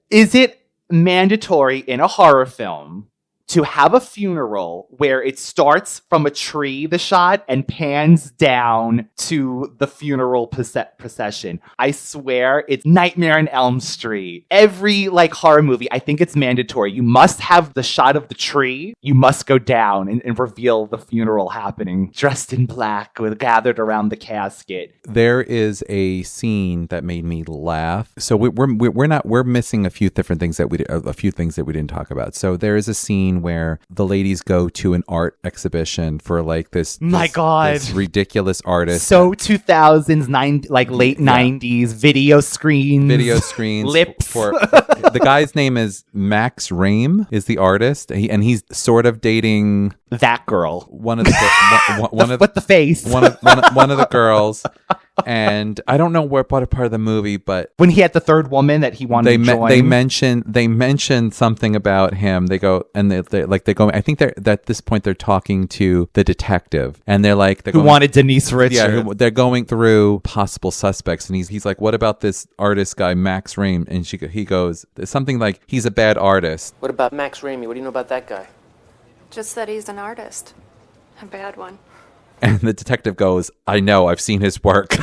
Is it mandatory in a horror film to have a funeral where it starts from a tree, the shot, and pans down to the funeral procession? I swear it's Nightmare on Elm Street. Every horror movie, I think it's mandatory. You must have the shot of the tree. You must go down and reveal the funeral happening, dressed in black, gathered around the casket. There is a scene that made me laugh. So we're missing a few different things that we didn't talk about. So there is a scene where the ladies go to an art exhibition for this ridiculous artist. So 2000s, late 90s, video screens, lips. For the guy's name is Max Rame, is the artist, and he's sort of dating that girl, one of the with the face, one of the girls. And I don't know what part of the movie, but when he had the third woman that he wanted to join, they mention something about him. They go and they go. I think they're at this point they're talking to the detective, and they're who wanted Denise Richards. Yeah, they're going through possible suspects, and he's like, "What about this artist guy, Max Rame?" And he goes something like, "He's a bad artist." What about Max Ramey? What do you know about that guy? Just that he's an artist. A bad one. And the detective goes, "I know, I've seen his work."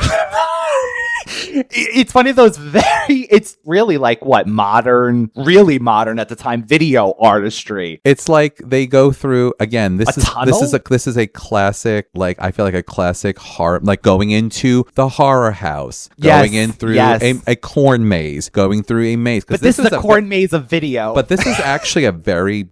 It's funny, it's really really modern at the time, video artistry. It's like they go through, again, this is a classic, I feel like a classic horror, going into the horror house, going in through a corn maze, going through a maze. But this is a corn maze of video. But this is actually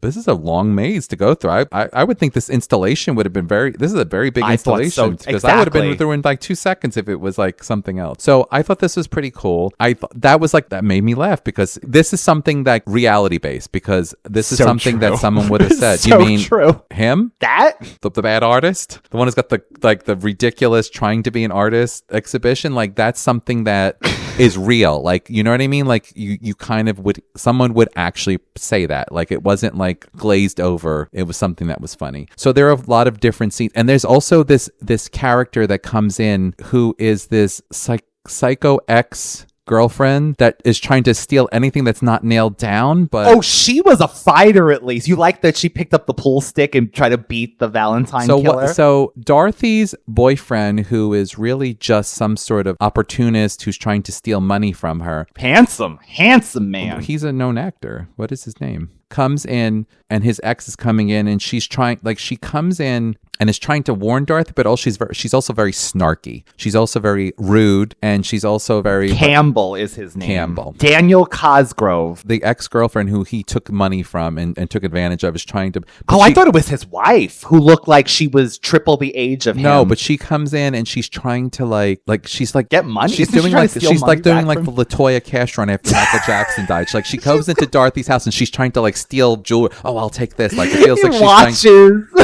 this is a long maze to go through. I would think this installation would have been this is a very big installation, because I would have been through in 2 seconds if it was something else. So I thought this was pretty cool. I thought that made me laugh, because this is something that reality based, because this is something that someone would have said. So you mean true. Him? That? The bad artist? The one who's got the ridiculous trying to be an artist exhibition? That's something that is real. You know what I mean? You kind of someone would actually say that. It wasn't glazed over. It was something that was funny. So there are a lot of different scenes. And there's also this character that comes in who is this psycho ex-girlfriend that is trying to steal anything that's not nailed down. But she was a fighter, at least. You like that she picked up the pool stick and tried to beat the Valentine killer? So Dorothy's boyfriend, who is really just some sort of opportunist who's trying to steal money from her. Handsome man. He's a known actor. What is his name? Comes in, and his ex is coming in, and she's trying, she comes in and is trying to warn Dorothy, but she's also very snarky. She's also very rude, and she's also very... Campbell is his name. Campbell. Daniel Cosgrove. The ex-girlfriend who he took money from and took advantage of is trying to... I thought it was his wife, who looked like she was triple the age of him. No, but she comes in and she's trying to she's get money. She's doing doing the LaToya cash run after Michael Jackson died. She goes into Dorothy's house and she's trying to steal jewelry. Oh, I'll take this. It feels like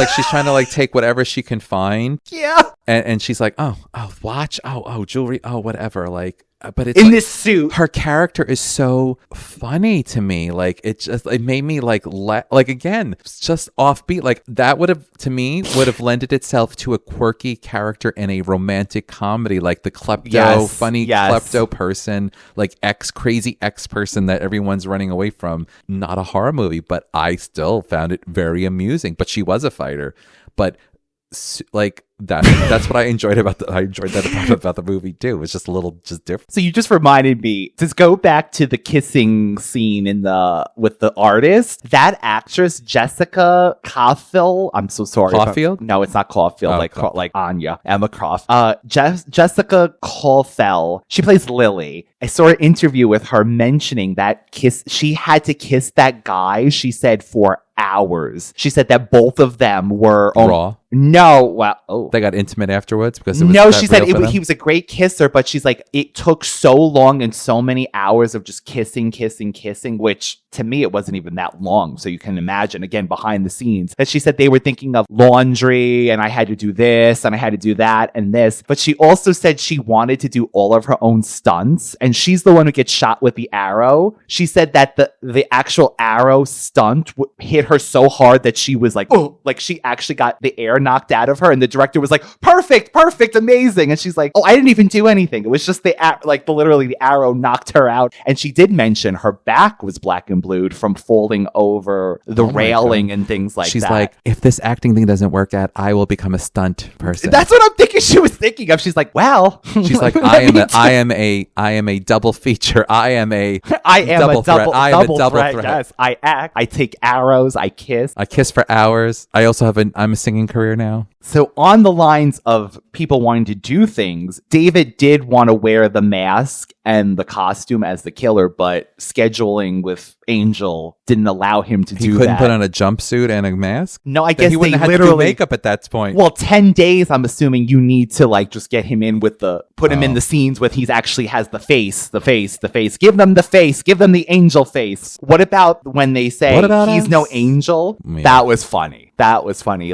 she's trying to take whatever she can find. Yeah. And she's like, oh, watch, oh, jewelry, oh, whatever. but it's in like, this suit. Her character is so funny to me. Like it made me like again, it's just offbeat. Like that would have lended itself to a quirky character in a romantic comedy, like the klepto, funny klepto person, like crazy ex person that everyone's running away from. Not a horror movie, but I still found it very amusing. But she was a fighter, but like that's what I enjoyed about the movie too. It's just a little different. So you just reminded me to go back to the kissing scene with the artist. That actress Jessica Caulfield. I'm so sorry. Caulfield? No, it's not Caulfield. Like Anya, Emma Croft. Jessica Caulfield. She plays Lily. I saw an interview with her mentioning that she had to kiss that guy. She said for hours. She said that both of them were raw. No, well, they got intimate afterwards because it was no. She said he was a great kisser, but she's like, it took so long and so many hours of just kissing, which to me it wasn't even that long. So you can imagine again behind the scenes that she said they were thinking of laundry and I had to do this and I had to do that and this. But she also said she wanted to do all of her own stunts, and she's the one who gets shot with the arrow. She said that the actual arrow stunt hit her so hard that she was like, oh, like she actually got the air knocked out of her, and the director was like, perfect, amazing, and she's like, oh, I didn't even do anything. It was just literally the arrow knocked her out. And she did mention her back was black and blued from falling over the railing and things like that. She's like, if this acting thing doesn't work out, I will become a stunt person. That's what I'm thinking she was thinking of. She's like, well, she's like, I am a double feature. I am a double threat. Yes, I act, I take arrows, I kiss for hours. I also I'm a singing career now. So on the lines of people wanting to do things, David did want to wear the mask and the costume as the killer, but scheduling with Angel didn't allow him to do that. He couldn't put on a jumpsuit and a mask? No, I guess he wouldn't they have literally to do makeup at that point. Well, 10 days, I'm assuming you need to like just get him in with put him in the scenes with he's actually has the face. Give them the face. Give them the angel face. What about when they say he's no angel? Yeah. That was funny.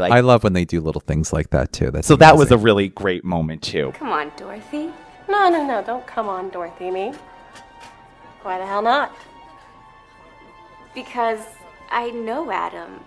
Like, I love when they do little things like that too. That's amazing. That was a really great moment too. Come on, Dorothy. No, don't come on, Dorothy, me. Why the hell not? Because I know Adam.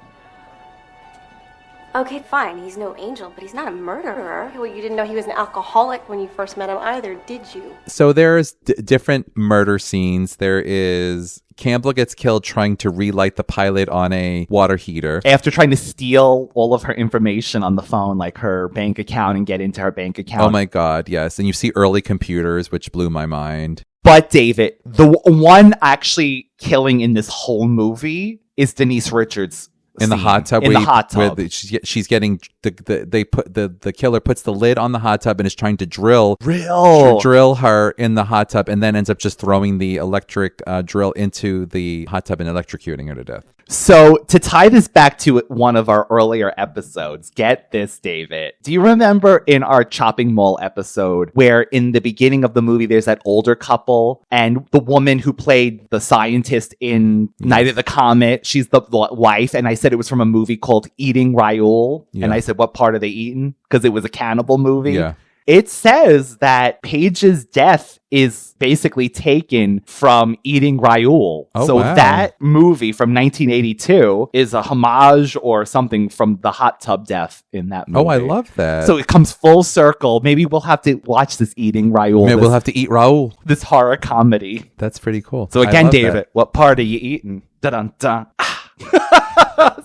Okay, fine, he's no angel, but he's not a murderer. Well, you didn't know he was an alcoholic when you first met him either, did you? So there's different murder scenes. There is Campbell gets killed trying to relight the pilot on a water heater. After trying to steal all of her information on the phone, like her bank account, and get into her bank account. Oh my God, yes. And you see early computers, which blew my mind. But David, the one actually killing in this whole movie is Denise Richards. In the hot tub. Where she's getting the killer puts the lid on the hot tub and is trying to drill her in the hot tub, and then ends up just throwing the electric drill into the hot tub and electrocuting her to death. So to tie this back to one of our earlier episodes, get this, David. Do you remember in our Chopping Mall episode where in the beginning of the movie there's that older couple and the woman who played the scientist in Night of the Comet, she's the wife, and I said it was from a movie called Eating Raoul. Yeah. And I said, what part are they eating? Because it was a cannibal movie. Yeah. It says that Paige's death is basically taken from Eating Raoul. Wow. That movie from 1982 is a homage or something from the hot tub death in that movie. Oh, I love that. So it comes full circle. Maybe we'll have to watch this Eating Raoul. Maybe we'll have to eat Raoul. This horror comedy. That's pretty cool. So again, David, what part are you eating? Dun-dun-dun.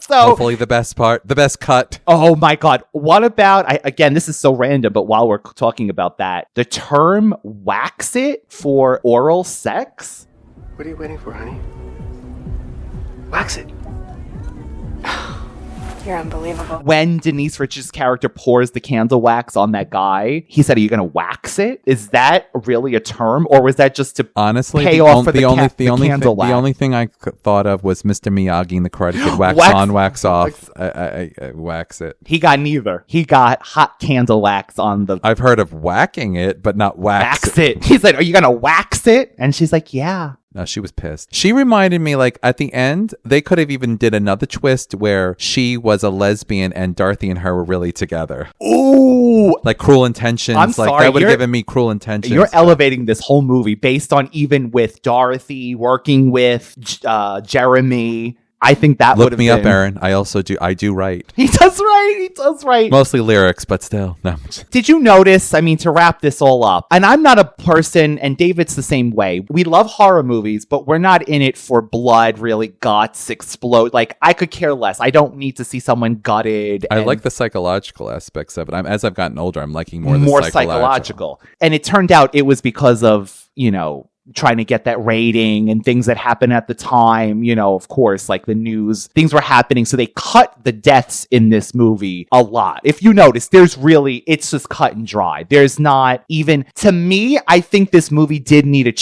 So hopefully the best part, the best cut. Oh my God. What about, again, this is so random, but while we're talking about that, the term wax it for oral sex? What are you waiting for, honey? Wax it. You're unbelievable. When Denise Richards' character pours the candle wax on that guy, he said, are you going to wax it? Is that really a term? Or was that just to pay off for the candle wax? The only thing I thought of was Mr. Miyagi in the Karate Kid. Wax on, wax off. I wax it. He got neither. He got hot candle wax on the... I've heard of whacking it, but not wax it. He said, are you going to wax it? And she's like, yeah. No, she was pissed. She reminded me, like, at the end, they could have even did another twist where she was a lesbian and Dorothy and her were really together. Ooh! Like Cruel Intentions. I'm like, sorry, that would have given me Cruel Intentions. You're elevating this whole movie based on even with Dorothy working with Jeremy. I think that would have been... Look me up, Aaron. I do write. He does write. Mostly lyrics, but still. No. Did you notice, I mean, to wrap this all up, and I'm not a person, and David's the same way. We love horror movies, but we're not in it for blood, really, guts, explode. Like, I could care less. I don't need to see someone gutted. I like the psychological aspects of it. As I've gotten older, I'm liking more psychological. And it turned out it was because of, trying to get that rating and things that happened at the time, of course, like the news, things were happening. So they cut the deaths in this movie a lot. If you notice, it's just cut and dry. There's not even, to me, I think this movie did need a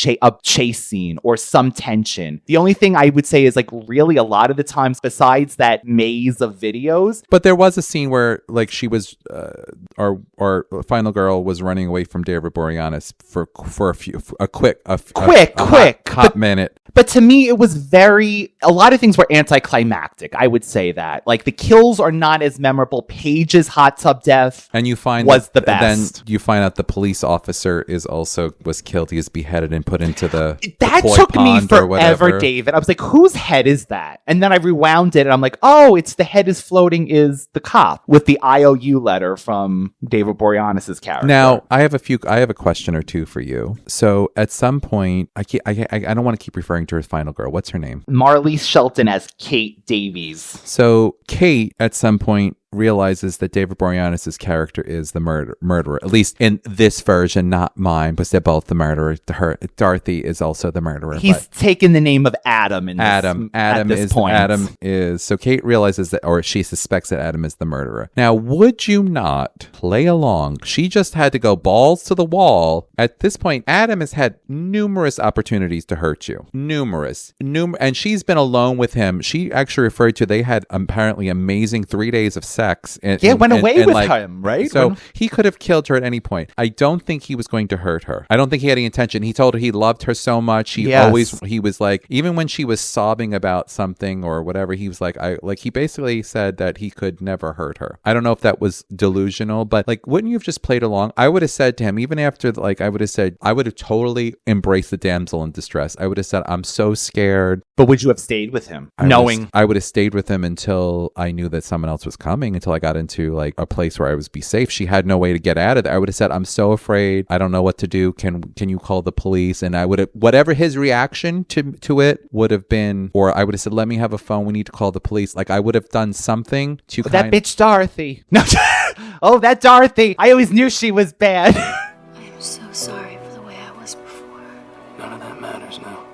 chase scene or some tension. The only thing I would say is like really a lot of the times besides that maze of videos. But there was a scene where like she was, our final girl was running away from David Boreanaz for a quick minute. But to me, it was a lot of things were anticlimactic. I would say that. Like the kills are not as memorable. Paige's hot tub death and you find was the best. Then you find out the police officer was killed. He was beheaded and put into the took me forever, David. I was like, whose head is that? And then I rewound it and I'm like, oh, it's the head is floating is the cop with the IOU letter from David Boreanaz's character. Now, I have a question or two for you. So at some point, I don't want to keep referring to her as final girl. What's her name? Marley Shelton as Kate Davies. So Kate, at some point, realizes that David Boreanaz's character is the murderer, at least in this version, not mine, but they're both the murderer. Dorothy is also the murderer. He's taken the name of Adam in Adam is so Kate realizes that, or she suspects that Adam is the murderer. Now, would you not play along? She just had to go balls to the wall. At this point, Adam has had numerous opportunities to hurt you. Numerous. And she's been alone with him. She actually referred to, they had apparently amazing 3 days of sex. Went away with him, right? So he could have killed her at any point. I don't think he was going to hurt her. I don't think he had any intention. He told her he loved her so much. He was like, even when she was sobbing about something or whatever, he was like, he basically said that he could never hurt her. I don't know if that was delusional, but like, wouldn't you have just played along? I would have said to him, even after, I would have totally embraced the damsel in distress. I would have said, I'm so scared. But would you have stayed with him? I would have stayed with him until I knew that someone else was coming, until I got into like a place where I was be safe. She had no way to get out of there. I would have said, I'm so afraid. I don't know what to do. Can you call the police? And I would have, whatever his reaction to it would have been, or I would have said, let me have a phone. We need to call the police. Like I would have done something to that bitch Dorothy. No. Oh, that Dorothy. I always knew she was bad. I'm so sorry for the way I was before. None of that matters now.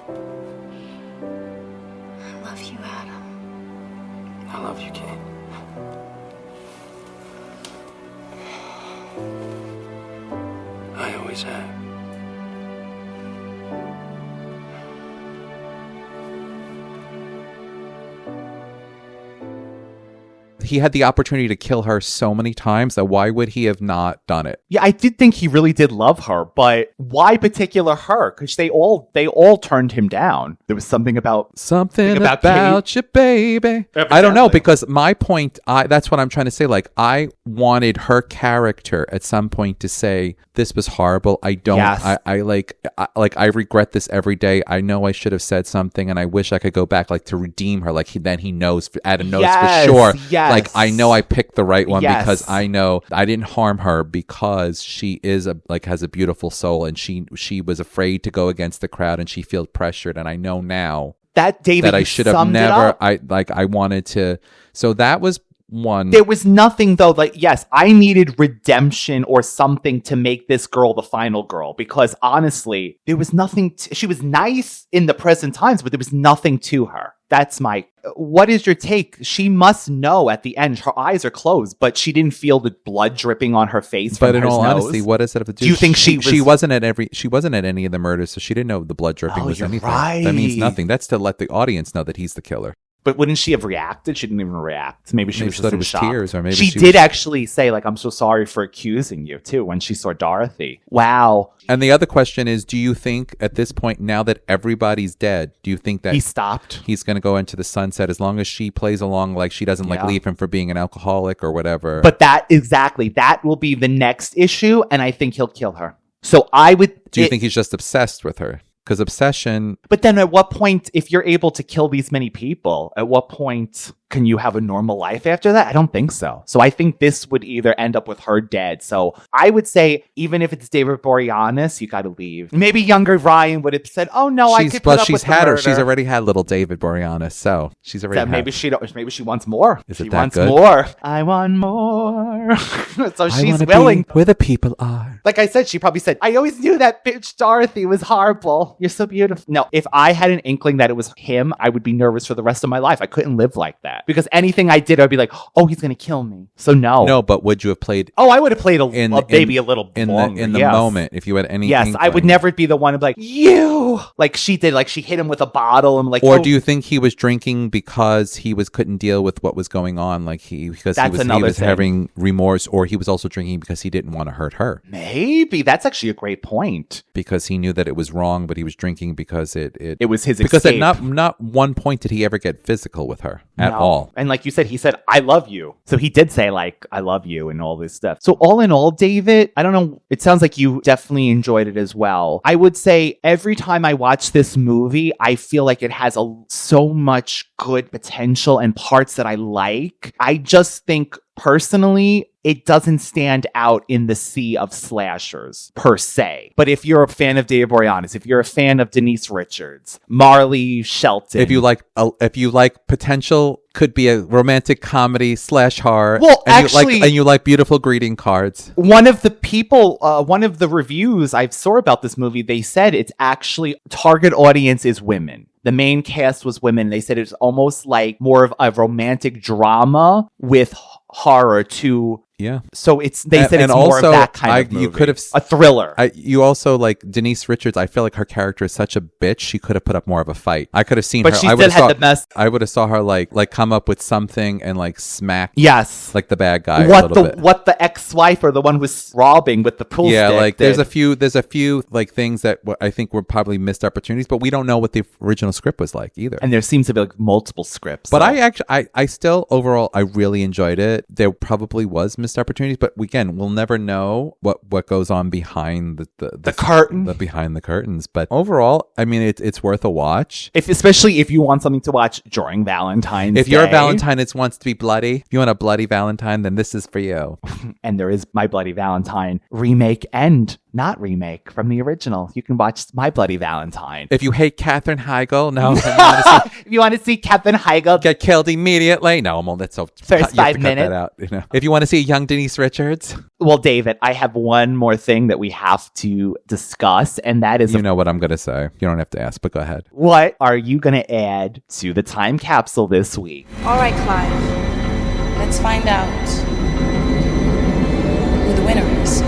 I love you, Adam. I love you, Kate. I always have. He had the opportunity to kill her so many times that why would he have not done it? Yeah, I did think he really did love her, but why particular her? Because they all turned him down. There was something about you, baby. I don't know, because my point, that's what I'm trying to say. Like, I wanted her character at some point to say, this was horrible. I don't, yes. I regret this every day. I know I should have said something and I wish I could go back, like to redeem her. Like Adam knows for sure. Yes. Like, I know I picked the right one because I know I didn't harm her because she is has a beautiful soul, and she was afraid to go against the crowd and she feels pressured. And I know now that I should have never, I wanted to. So that was one. There was nothing though, like, yes, I needed redemption or something to make this girl the final girl, because honestly, there was nothing, she was nice in the present times, but there was nothing to her. That's what is your take? She must know at the end, her eyes are closed, but she didn't feel the blood dripping on her face. But in all honesty, what does that have to do? Do you think she wasn't at any of the murders, so she didn't know the blood dripping was anything. Right. That means nothing. That's to let the audience know that he's the killer. But wouldn't she have reacted? She didn't even react. Maybe she was just thought it in was shock. tears, or maybe she she did was... actually say, like, I'm so sorry for accusing you, too, when she saw Dorothy. Wow. And the other question is, do you think at this point, now that everybody's dead, do you think that he stopped? He's going to go into the sunset as long as she plays along, like she doesn't like leave him for being an alcoholic or whatever. But that will be the next issue, and I think he'll kill her. So I would... Do you think he's just obsessed with her? Because obsession... But then at what point, if you're able to kill these many people, at what point can you have a normal life after that? I don't think so. So I think this would either end up with her dead. So I would say, even if it's David Boreanaz, you got to leave. Maybe younger Ryan would have said, "Oh no, I could put up with the murder." She's already had little David Boreanaz, so she's already. Maybe she wants more. Is she it that wants good? More. I want more. So she's willing. Where the people are. Like I said, she probably said, "I always knew that bitch Dorothy was horrible. You're so beautiful." No, if I had an inkling that it was him, I would be nervous for the rest of my life. I couldn't live like that. Because anything I did, I'd be like, "Oh, he's going to kill me." So no. No, but would you have played... Oh, I would have played maybe a little longer. In the moment, if you had any Yes, inkling. I would never be the one to be like, "You!" Like she did. Like she hit him with a bottle and like... Or do you think he was drinking because he couldn't deal with what was going on? Like he was having remorse, or he was also drinking because he didn't want to hurt her? Maybe. That's actually a great point. Because he knew that it was wrong, but he was drinking because it was his because escape. at not one point did he ever get physical with her at all. And like you said, he said, "I love you." So he did say like, "I love you" and all this stuff. So all in all, David, I don't know. It sounds like you definitely enjoyed it as well. I would say every time I watch this movie, I feel like it has so much good potential and parts that I like. I just think personally, it doesn't stand out in the sea of slashers per se. But if you're a fan of David Boreanaz, if you're a fan of Denise Richards, Marley, Shelton, if you like potential, could be a romantic comedy / horror. Well, and you like beautiful greeting cards. One of the reviews I saw about this movie, they said it's actually target audience is women. The main cast was women. They said it's almost like more of a romantic drama with horror too. Yeah. So they said it's more of that kind of movie. You could have a thriller. You also like Denise Richards. I feel like her character is such a bitch. She could have put up more of a fight. I could have seen her. But she still had the best. I would have saw her like come up with something and like smack. Yes. Like the bad guy. What the ex-wife or the one who was robbing with the pool stick. Yeah, like there's a few like things that I think were probably missed opportunities, but we don't know what the original script was like either. And there seems to be like multiple scripts. But I still overall I really enjoyed it. There probably was missed opportunities, but again, we'll never know what goes on behind the curtain, behind the curtains. But overall, I mean, it's worth a watch. Especially if you want something to watch during Valentine's Day. If you're a Valentine that wants to be bloody, if you want a bloody Valentine, then this is for you. And there is My Bloody Valentine remake and not remake from the original. You can watch My Bloody Valentine. If you hate Katherine Heigl, no. If you want to see Katherine Heigl get killed immediately, no, that's so. First 5 minutes. Cut that out, you know. If you want to see a young Denise Richards. Well, David, I have one more thing that we have to discuss, and that is... You know what I'm going to say. You don't have to ask, but go ahead. What are you going to add to the time capsule this week? All right, Clive. Let's find out who the winner is.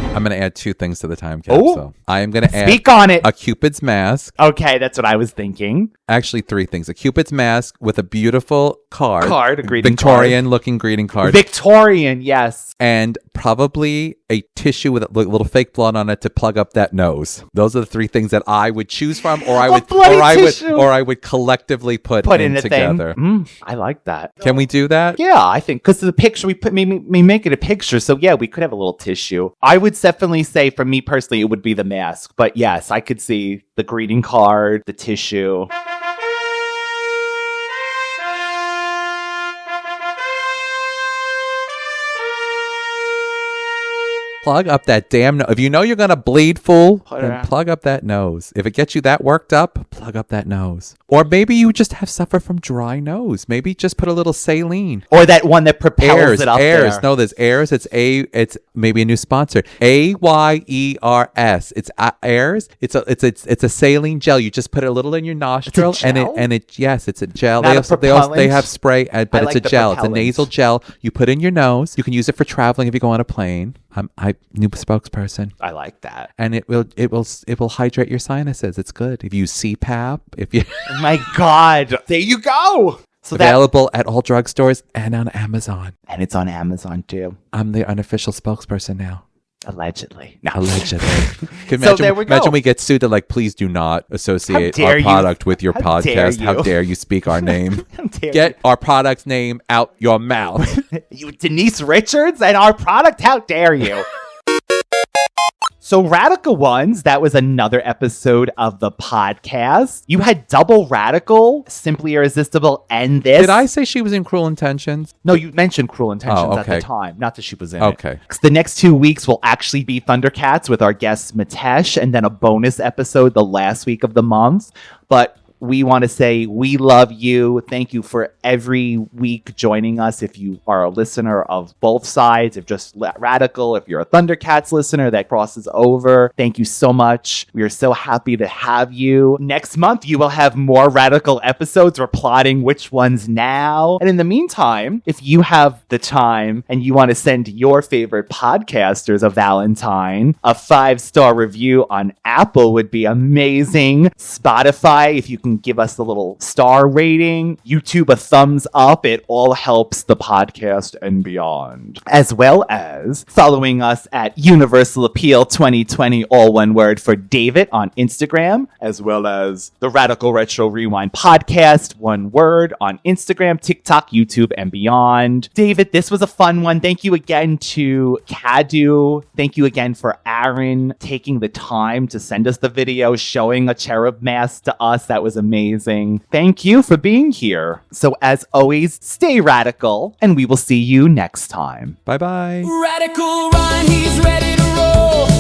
I'm going to add 2 things to the time capsule. I am going to add... Speak on it! A Cupid's mask. Okay, that's what I was thinking. Actually, 3 things. A Cupid's mask with a beautiful card. A greeting Victorian-looking greeting card. Victorian, yes. And probably a tissue with a little fake blood on it to plug up that nose. Those are the 3 things that I would choose from, or I would collectively put in together. I like that. Can we do that? Yeah, I think because the picture we make it a picture, so yeah, we could have a little tissue. I would definitely say, for me personally, it would be the mask, but yes, I could see the greeting card, the tissue. Plug up that damn nose. If you know you're going to bleed, fool, then plug up that nose. If it gets you that worked up, plug up that nose. Or maybe you just suffer from dry nose. Maybe just put a little saline. Or that one that propels it up Ayers. there. No, there's Ayers. It's maybe a new sponsor. Ayers. It's Ayers. It's a saline gel. You just put it a little in your nostril, it's a gel. They have spray, but it's a gel. It's a nasal gel. You put in your nose. You can use it for traveling if you go on a plane. New spokesperson. I like that. And it will hydrate your sinuses. It's good. If you use CPAP, if you oh my God. There you go. So available at all drugstores and on Amazon. And it's on Amazon too. I'm the unofficial spokesperson now. Allegedly. No. Allegedly. So there we go. Imagine we get sued. They're like, please do not associate our product with your podcast. How dare you speak our name? Get our product's name out your mouth. You, Denise Richards, and our product, how dare you? So Radical Ones, that was another episode of the podcast. You had Double Radical, Simply Irresistible, and this. Did I say she was in Cruel Intentions? No, you mentioned Cruel Intentions at the time. Not that she was in it. Okay. The next 2 weeks will actually be Thundercats with our guest Mitesh, and then a bonus episode the last week of the month. But we want to say we love you. Thank you for every week joining us. If you are a listener of both sides, if just Radical, if you're a Thundercats listener that crosses over, thank you so much. We are so happy to have you. Next month, you will have more Radical episodes. We're plotting which ones now. And in the meantime, if you have the time and you want to send your favorite podcasters a Valentine, a 5-star review on Apple would be amazing. Spotify, if you can give us a little star rating, YouTube a thumbs up. It all helps the podcast and beyond. As well as following us at Universal Appeal 2020, all one word, for David on Instagram, as well as the Radical Retro Rewind podcast, one word, on Instagram, TikTok, YouTube, and beyond. David, this was a fun one. Thank you again to Cadu. Thank you again for Aaron taking the time to send us the video showing a cherub mask to us. That was amazing. Thank you for being here. So as always, stay radical, and we will see you next time. Bye-bye. Radical Ryan, he's ready to roll.